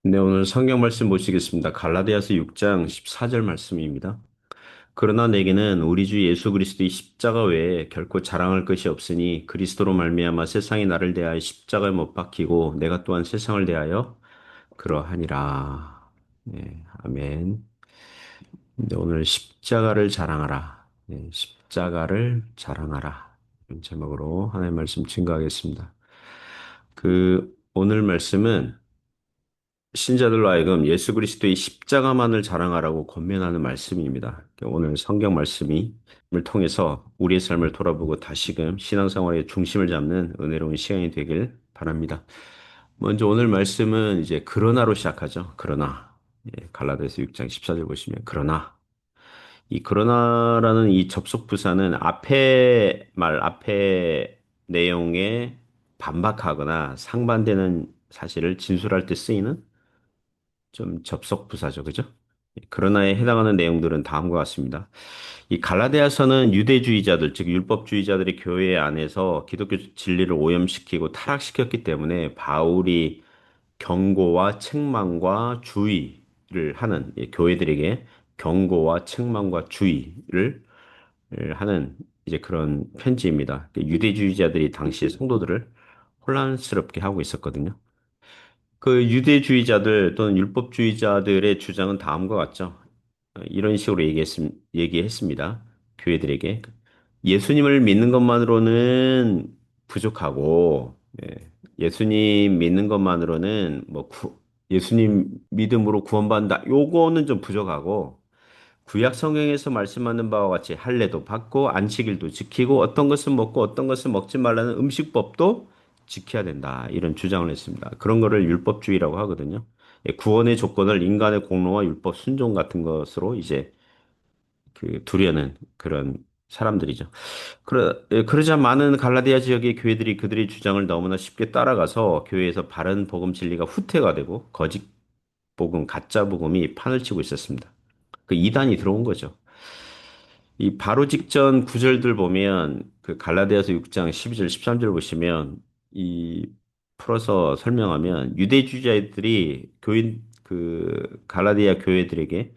네, 오늘 성경 말씀 보시겠습니다. 갈라디아서 6장 14절 말씀입니다. 그러나 내게는 우리 주 예수 그리스도의 십자가 외에 결코 자랑할 것이 없으니 그리스도로 말미암아 세상이 나를 대하여 십자가에 못 박히고 내가 또한 세상을 대하여 그러하니라. 네, 아멘. 네, 오늘 십자가를 자랑하라. 네, 십자가를 자랑하라. 이런 제목으로 하나님의 말씀 증거하겠습니다. 오늘 말씀은 신자들로 하여금 예수 그리스도의 십자가만을 자랑하라고 권면하는 말씀입니다. 오늘 성경 말씀을 통해서 우리의 삶을 돌아보고 다시금 신앙생활의 중심을 잡는 은혜로운 시간이 되길 바랍니다. 먼저 오늘 말씀은 이제 그러나로 시작하죠. 그러나. 갈라디아서 6장 14절 보시면 그러나 이 그러나라는 이 접속 부사는 앞에 내용에 반박하거나 상반되는 사실을 진술할 때 쓰이는 좀 접속 부사죠. 그죠? 그러나에 해당하는 내용들은 다음과 같습니다. 이 갈라디아서는 유대주의자들, 즉 율법주의자들의 교회 안에서 기독교 진리를 오염시키고 타락시켰기 때문에 바울이 경고와 책망과 주의를 하는 교회들에게 경고와 책망과 주의를 하는 이제 그런 편지입니다. 유대주의자들이 당시의 성도들을 혼란스럽게 하고 있었거든요. 그 유대주의자들 또는 율법주의자들의 주장은 다음과 같죠. 이런 식으로 얘기했습니다. 교회들에게. 예수님을 믿는 것만으로는 부족하고, 예수님 믿는 것만으로는 예수님 믿음으로 구원받는다. 요거는 좀 부족하고, 구약 성경에서 말씀하는 바와 같이 할례도 받고 안식일도 지키고 어떤 것은 먹고 어떤 것은 먹지 말라는 음식법도 지켜야 된다. 이런 주장을 했습니다. 그런 거를 율법주의라고 하거든요. 구원의 조건을 인간의 공로와 율법 순종 같은 것으로 이제 두려는 그런 사람들이죠. 그러자 많은 갈라디아 지역의 교회들이 그들의 주장을 너무나 쉽게 따라가서 교회에서 바른 복음 진리가 후퇴가 되고 거짓 복음, 가짜 복음이 판을 치고 있었습니다. 그 이단이 들어온 거죠. 이 바로 직전 구절들 보면 그 갈라디아서 6장 12절 13절 보시면 이 풀어서 설명하면 유대주의자들이 교인 갈라디아 교회들에게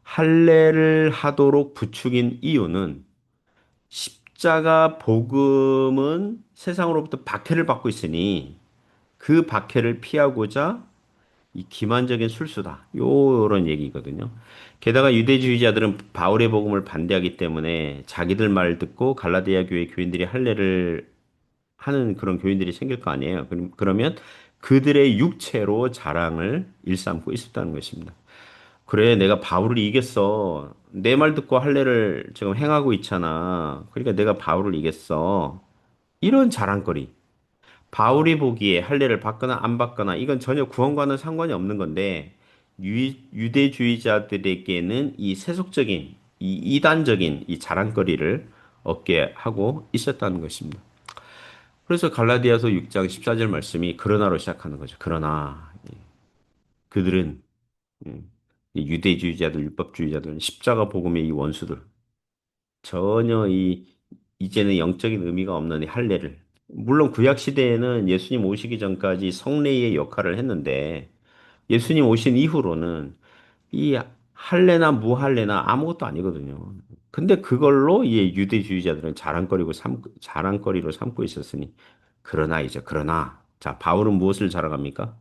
할례를 하도록 부추긴 이유는 십자가 복음은 세상으로부터 박해를 받고 있으니 그 박해를 피하고자 이 기만적인 술수다. 요런 얘기거든요. 게다가 유대주의자들은 바울의 복음을 반대하기 때문에 자기들 말을 듣고 갈라디아 교회 교인들이 할례를 하는 그런 교인들이 생길 거 아니에요. 그러면 그들의 육체로 자랑을 일삼고 있었다는 것입니다. 그래, 내가 바울을 이겼어. 내 말 듣고 할례를 지금 행하고 있잖아. 그러니까 내가 바울을 이겼어. 이런 자랑거리. 바울이 보기에 할례를 받거나 안 받거나 이건 전혀 구원과는 상관이 없는 건데 유대주의자들에게는 이 세속적인 이 이단적인 이 자랑거리를 얻게 하고 있었다는 것입니다. 그래서 갈라디아서 6장 14절 말씀이 그러나로 시작하는 거죠. 그러나 그들은 이 유대주의자들, 율법주의자들, 십자가 복음의 이 원수들 전혀 이제는 영적인 의미가 없는 이 할례를 물론 구약 시대에는 예수님 오시기 전까지 성례의 역할을 했는데 예수님 오신 이후로는 이 할례나 무할례나 아무것도 아니거든요. 근데 그걸로 이 유대주의자들은 자랑거리로 삼고 있었으니 그러나 자 바울은 무엇을 자랑합니까?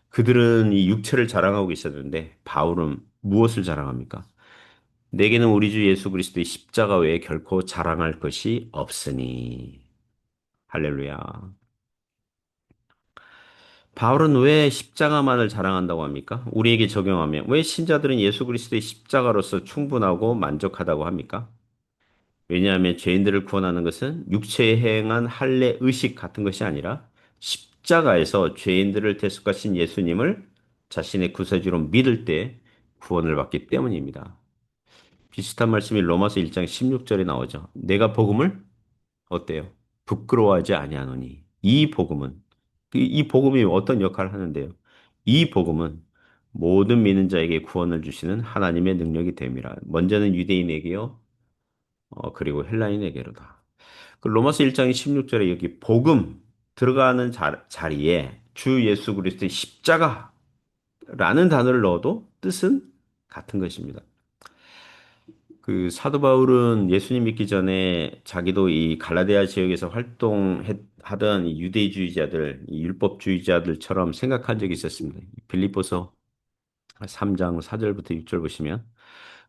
그들은 이 육체를 자랑하고 있었는데 바울은 무엇을 자랑합니까? 내게는 우리 주 예수 그리스도의 십자가 외에 결코 자랑할 것이 없으니. 할렐루야. 바울은 왜 십자가만을 자랑한다고 합니까? 우리에게 적용하면 왜 신자들은 예수 그리스도의 십자가로서 충분하고 만족하다고 합니까? 왜냐하면 죄인들을 구원하는 것은 육체에 행한 할례 의식 같은 것이 아니라 십자가에서 죄인들을 대속하신 예수님을 자신의 구세주로 믿을 때 구원을 받기 때문입니다. 비슷한 말씀이 로마서 1장 16절에 나오죠. 내가 복음을 어때요? 부끄러워하지 아니하노니. 이 복음은 이 복음이 어떤 역할을 하는데요? 이 복음은 모든 믿는 자에게 구원을 주시는 하나님의 능력이 됨이라. 먼저는 유대인에게요. 그리고 헬라인에게로다. 그 로마서 1장 16절에 여기 복음 들어가는 자리에 주 예수 그리스도의 십자가 라는 단어를 넣어도 뜻은 같은 것입니다. 그 사도 바울은 예수님 믿기 전에 자기도 이 갈라디아 지역에서 활동하던 이 유대주의자들, 이 율법주의자들처럼 생각한 적이 있었습니다. 빌립보서 3장 4절부터 6절 보시면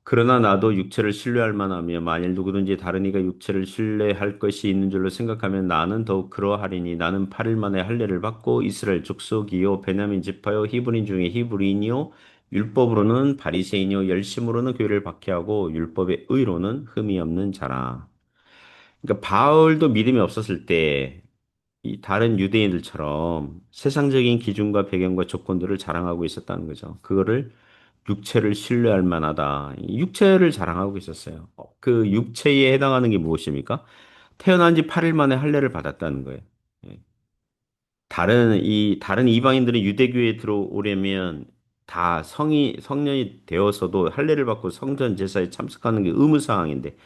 그러나 나도 육체를 신뢰할 만하며 만일 누구든지 다른 이가 육체를 신뢰할 것이 있는 줄로 생각하면 나는 더욱 그러하리니 나는 8일 만에 할례를 받고 이스라엘 족속이요 베냐민 지파요 히브리인 중에 히브리인이요 율법으로는 바리새인이요 열심으로는 교회를 박해하고 율법의 의로는 흠이 없는 자라. 그러니까 바울도 믿음이 없었을 때 이 다른 유대인들처럼 세상적인 기준과 배경과 조건들을 자랑하고 있었다는 거죠. 그거를 육체를 신뢰할 만하다. 이 육체를 자랑하고 있었어요. 그 육체에 해당하는 게 무엇입니까? 태어난 지 8일 만에 할례를 받았다는 거예요. 예. 다른 이방인들은 유대교에 들어오려면 다 성년이 되어서도 할례를 받고 성전 제사에 참석하는 게 의무 사항인데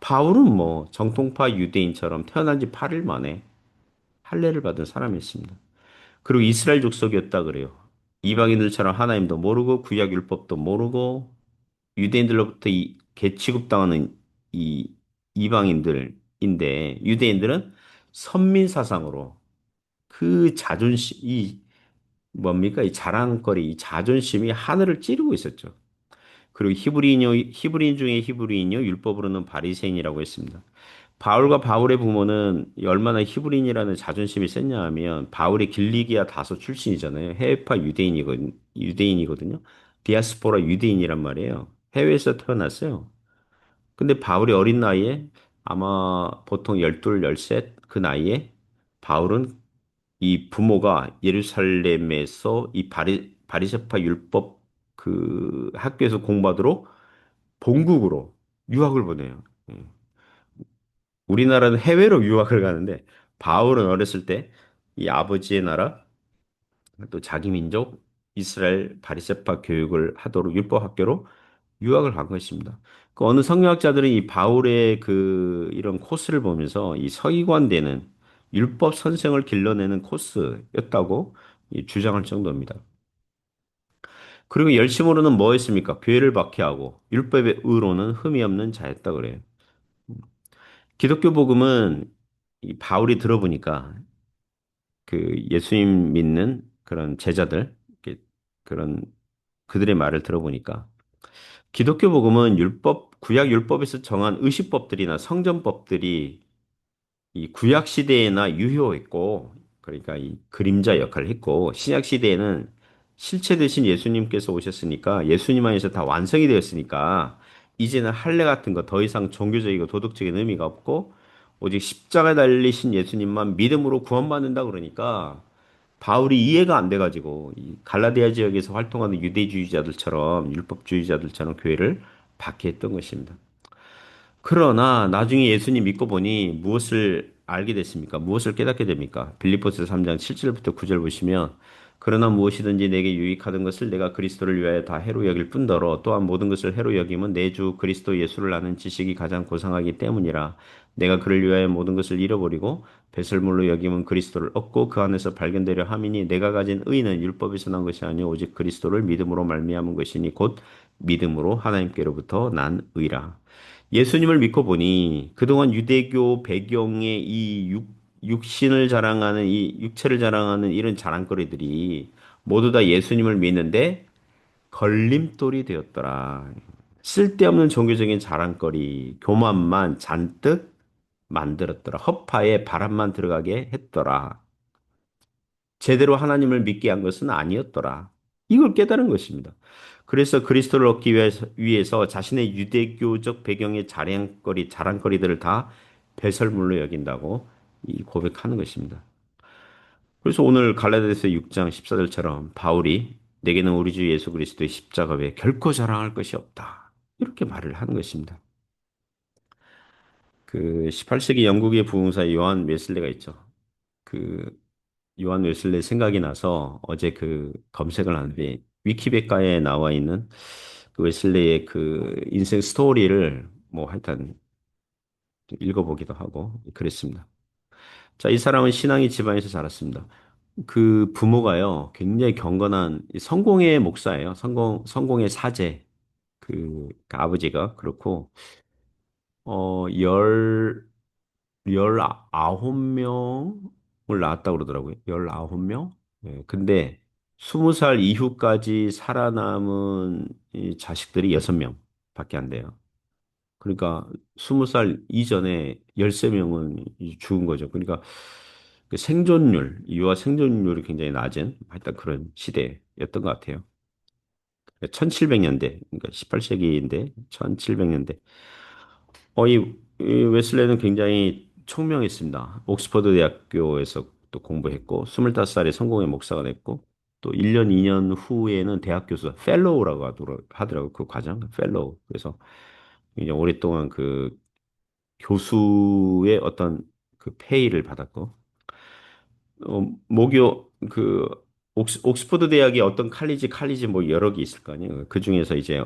바울은 뭐 정통파 유대인처럼 태어난 지 8일 만에 할례를 받은 사람이었습니다. 그리고 이스라엘 족속이었다 그래요. 이방인들처럼 하나님도 모르고 구약 율법도 모르고 유대인들로부터 개취급당하는 이 이방인들인데 유대인들은 선민 사상으로 그 자존심 이 뭡니까 이 자랑거리 이 자존심이 하늘을 찌르고 있었죠. 그리고 히브리인 중에 히브리인요 율법으로는 바리새인이라고 했습니다. 바울과 바울의 부모는 얼마나 히브리인이라는 자존심이 셌냐 하면 바울이 길리기아 다소 출신이잖아요. 해외파 유대인이거든요. 디아스포라 유대인이란 말이에요. 해외에서 태어났어요. 근데 바울이 어린 나이에 아마 보통 12, 13 그 나이에 바울은 이 부모가 예루살렘에서 이 바리새파 율법 그 학교에서 공부하도록 본국으로 유학을 보내요. 예. 우리나라는 해외로 유학을 가는데 바울은 어렸을 때 이 아버지의 나라 또 자기 민족 이스라엘 바리새파 교육을 하도록 율법 학교로 유학을 간 것입니다. 그 어느 성경학자들은 이 바울의 그 이런 코스를 보면서 이 서기관되는 율법 선생을 길러내는 코스였다고 이 주장할 정도입니다. 그리고 열심으로는 뭐 했습니까? 교회를 박해하고 율법의 의로는 흠이 없는 자였다 그래요. 기독교 복음은 이 바울이 들어보니까 그 예수님 믿는 그런 제자들 그런 그들의 말을 들어보니까 기독교 복음은 구약 율법에서 정한 의식법들이나 성전법들이 이 구약 시대에나 유효했고, 그러니까 이 그림자 역할을 했고, 신약 시대에는 실체 대신 예수님께서 오셨으니까, 예수님 안에서 다 완성이 되었으니까, 이제는 할례 같은 거 더 이상 종교적이고 도덕적인 의미가 없고, 오직 십자가에 달리신 예수님만 믿음으로 구원받는다 그러니까, 바울이 이해가 안 돼가지고 이 갈라디아 지역에서 활동하는 유대주의자들처럼 율법주의자들처럼 교회를 박해했던 것입니다. 그러나 나중에 예수님 믿고 보니 무엇을 알게 됐습니까? 무엇을 깨닫게 됩니까? 빌립보서 3장 7절부터 9절 보시면 그러나 무엇이든지 내게 유익하던 것을 내가 그리스도를 위하여 다 해로 여길 뿐더러 또한 모든 것을 해로 여김은 내 주 그리스도 예수를 아는 지식이 가장 고상하기 때문이라 내가 그를 위하여 모든 것을 잃어버리고 배설물로 여김은 그리스도를 얻고 그 안에서 발견되려 함이니 내가 가진 의는 율법에서 난 것이 아니요 오직 그리스도를 믿음으로 말미암은 것이니 곧 믿음으로 하나님께로부터 난 의라. 예수님을 믿고 보니 그동안 유대교 배경의 육신을 자랑하는 이 육체를 자랑하는 이런 자랑거리들이 모두 다 예수님을 믿는데 걸림돌이 되었더라. 쓸데없는 종교적인 자랑거리, 교만만 잔뜩 만들었더라. 허파에 바람만 들어가게 했더라. 제대로 하나님을 믿게 한 것은 아니었더라. 이걸 깨달은 것입니다. 그래서 그리스도를 얻기 위해서 자신의 유대교적 배경의 자랑거리들을 다 배설물로 여긴다고 이 고백하는 것입니다. 그래서 오늘 갈라디아서 6장 14절처럼 바울이 내게는 우리 주 예수 그리스도의 십자가 외에 결코 자랑할 것이 없다. 이렇게 말을 하는 것입니다. 그 18세기 영국의 부흥사 요한 웨슬레가 있죠. 그 요한 웨슬레 생각이 나서 어제 그 검색을 하는데 위키백과에 나와 있는 그 웨슬레의 그 인생 스토리를 뭐 하여튼 읽어보기도 하고 그랬습니다. 자, 이 사람은 신앙의 집안에서 자랐습니다. 그 부모가요, 굉장히 경건한 성공의 목사예요. 성공의 사제. 그 아버지가. 그렇고, 어, 열아홉 명을 낳았다고 그러더라고요. 19명? 예, 근데 20살 이후까지 살아남은 이 자식들이 6명 밖에 안 돼요. 그러니까 20살 이전에 13명은 죽은 거죠. 그러니까 그 유아 생존율이 굉장히 낮은 하여튼 그런 시대였던 것 같아요. 1700년대, 그러니까 18세기인데 1700년대. 이 웨슬레는 굉장히 총명했습니다. 옥스퍼드 대학교에서 또 공부했고, 25살에 성공의 목사가 됐고, 또 1년, 2년 후에는 대학 교수, 펠로우라고 하더라고요. 그 과정, 펠로우. 그래서 굉장히 오랫동안 그 교수의 어떤 그 페이를 받았고, 모교, 옥스퍼드 대학의 어떤 칼리지 뭐 여러 개 있을 거 아니에요. 그 중에서 이제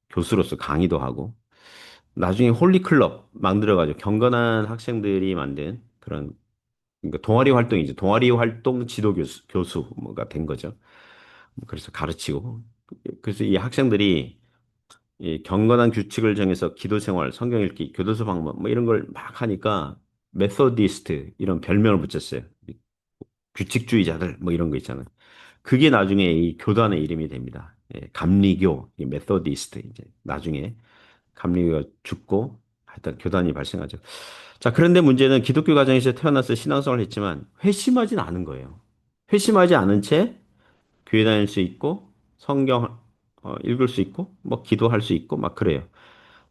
교수로서 강의도 하고, 나중에 홀리 클럽 만들어가지고 경건한 학생들이 만든 그런 그러니까 동아리 활동이죠. 동아리 활동 지도 교수가 된 거죠. 그래서 가르치고 그래서 이 학생들이 이 경건한 규칙을 정해서 기도 생활, 성경 읽기, 교도소 방문 뭐 이런 걸 막 하니까 메소디스트 이런 별명을 붙였어요. 규칙주의자들 뭐 이런 거 있잖아요. 그게 나중에 이 교단의 이름이 됩니다. 예, 감리교, 이 메소디스트 이제 나중에 감리교가 죽고 하여튼 교단이 발생하죠. 자, 그런데 문제는 기독교 가정에서 태어나서 신앙생활을 했지만 회심하진 않은 거예요. 회심하지 않은 채 교회 다닐 수 있고 성경 읽을 수 있고 뭐 기도할 수 있고 막 그래요.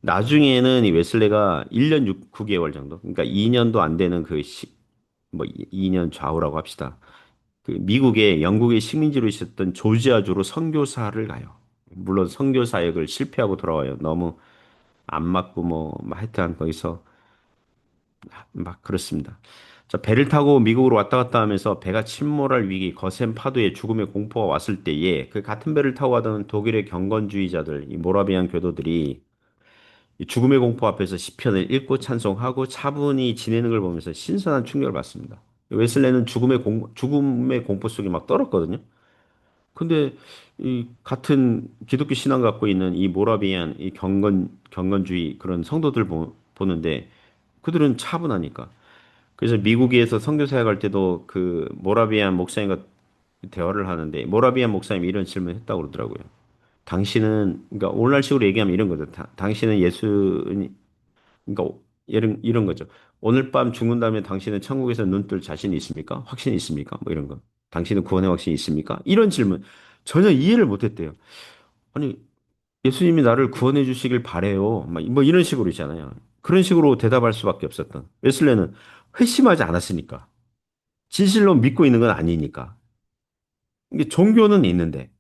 나중에는 이 웨슬레가 1년 9개월 정도, 그러니까 2년도 안 되는 뭐 2년 좌우라고 합시다. 그 미국의 영국의 식민지로 있었던 조지아주로 선교사를 가요. 물론 선교 사역을 실패하고 돌아와요. 너무 안 맞고 뭐 하여튼 거기서 막 그렇습니다. 자, 배를 타고 미국으로 왔다 갔다 하면서 배가 침몰할 위기, 거센 파도에 죽음의 공포가 왔을 때에 그 같은 배를 타고 가던 독일의 경건주의자들, 이 모라비안 교도들이 이 죽음의 공포 앞에서 시편을 읽고 찬송하고 차분히 지내는 걸 보면서 신선한 충격을 받습니다. 웨슬레는 죽음의 공포 속에 막 떨었거든요. 근데 이 같은 기독교 신앙 갖고 있는 이 모라비안 이 경건주의 그런 성도들 보는데 그들은 차분하니까. 그래서 미국에서 선교 사역할 때도 그 모라비안 목사님과 대화를 하는데 모라비안 목사님이 이런 질문을 했다고 그러더라고요. 당신은 그러니까 오늘날식으로 얘기하면 이런 거죠. 당신은 그러니까 이런 거죠. 오늘 밤 죽는다면 당신은 천국에서 눈 뜰 자신이 있습니까? 확신이 있습니까? 뭐 이런 거. 당신은 구원의 확신이 있습니까? 이런 질문 전혀 이해를 못 했대요. 아니, 예수님이 나를 구원해 주시길 바래요. 뭐 이런 식으로 있잖아요. 그런 식으로 대답할 수밖에 없었던. 웨슬레는 회심하지 않았으니까. 진실로 믿고 있는 건 아니니까. 이게 종교는 있는데,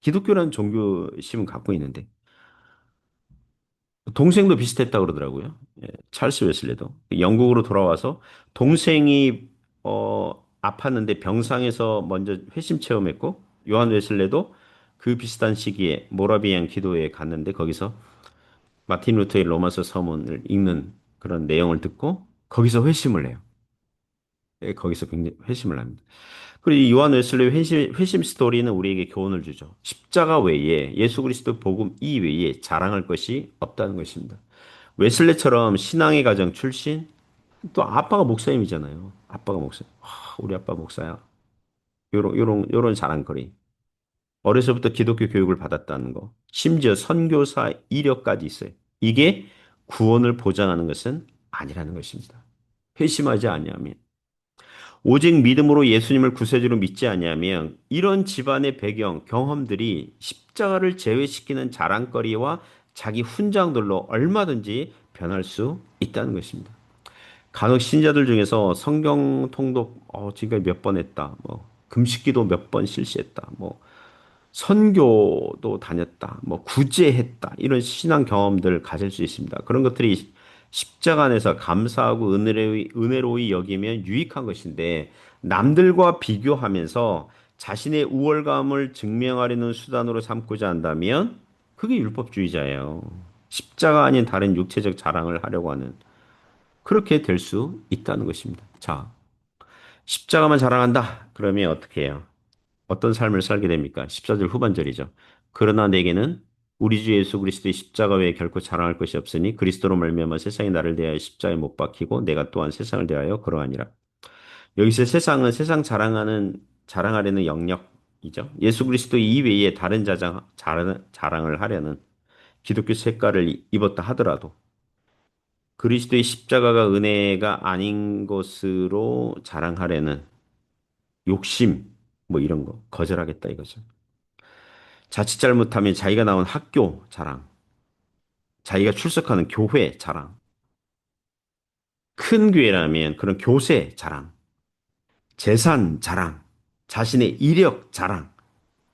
기독교라는 종교심은 갖고 있는데, 동생도 비슷했다고 그러더라고요. 예, 찰스 웨슬레도. 영국으로 돌아와서 동생이, 아팠는데 병상에서 먼저 회심 체험했고, 요한 웨슬레도 그 비슷한 시기에 모라비안 기도회에 갔는데, 거기서 마틴 루터의 로마서 서문을 읽는 그런 내용을 듣고, 거기서 회심을 해요. 예, 거기서 굉장히 회심을 합니다. 그리고 이 요한 웨슬리의 회심 스토리는 우리에게 교훈을 주죠. 십자가 외에 예수 그리스도 복음 이외에 자랑할 것이 없다는 것입니다. 웨슬레처럼 신앙의 가정 출신, 또 아빠가 목사님이잖아요. 아빠가 목사. 우리 아빠 목사야. 요런 자랑거리. 어려서부터 기독교 교육을 받았다는 거. 심지어 선교사 이력까지 있어요. 이게 구원을 보장하는 것은 아니라는 것입니다. 회심하지 아니하면. 오직 믿음으로 예수님을 구세주로 믿지 아니하면 이런 집안의 배경, 경험들이 십자가를 제외시키는 자랑거리와 자기 훈장들로 얼마든지 변할 수 있다는 것입니다. 간혹 신자들 중에서 성경 통독 지금까지 몇 번 했다. 뭐 금식기도 몇 번 실시했다. 뭐 선교도 다녔다, 뭐 구제했다, 이런 신앙 경험들을 가질 수 있습니다. 그런 것들이 십자가 안에서 감사하고 은혜로이 여기면 유익한 것인데 남들과 비교하면서 자신의 우월감을 증명하려는 수단으로 삼고자 한다면 그게 율법주의자예요. 십자가 아닌 다른 육체적 자랑을 하려고 하는 그렇게 될 수 있다는 것입니다. 자, 십자가만 자랑한다. 그러면 어떻게 해요? 어떤 삶을 살게 됩니까? 14절 후반절이죠. 그러나 내게는 우리 주 예수 그리스도의 십자가 외에 결코 자랑할 것이 없으니 그리스도로 말미암아 세상이 나를 대하여 십자가에 못 박히고 내가 또한 세상을 대하여 그러하니라. 여기서 세상은 세상 자랑하려는 영역이죠. 예수 그리스도 이외에 다른 자랑을 하려는 기독교 색깔을 입었다 하더라도 그리스도의 십자가가 은혜가 아닌 것으로 자랑하려는 욕심, 뭐 이런 거 거절하겠다 이거죠. 자칫 잘못하면 자기가 나온 학교 자랑, 자기가 출석하는 교회 자랑, 큰 교회라면 그런 교세 자랑, 재산 자랑, 자신의 이력 자랑,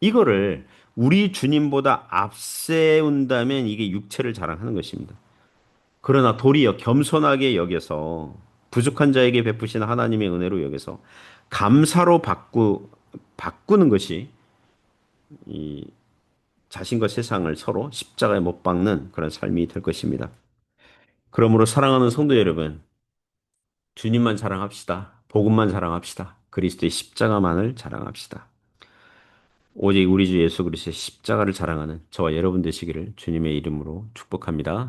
이거를 우리 주님보다 앞세운다면 이게 육체를 자랑하는 것입니다. 그러나 도리어 겸손하게 여겨서 부족한 자에게 베푸신 하나님의 은혜로 여겨서 감사로 바꾸는 것이 이 자신과 세상을 서로 십자가에 못 박는 그런 삶이 될 것입니다. 그러므로 사랑하는 성도 여러분, 주님만 자랑합시다. 복음만 자랑합시다. 그리스도의 십자가만을 자랑합시다. 오직 우리 주 예수 그리스도의 십자가를 자랑하는 저와 여러분 되시기를 주님의 이름으로 축복합니다.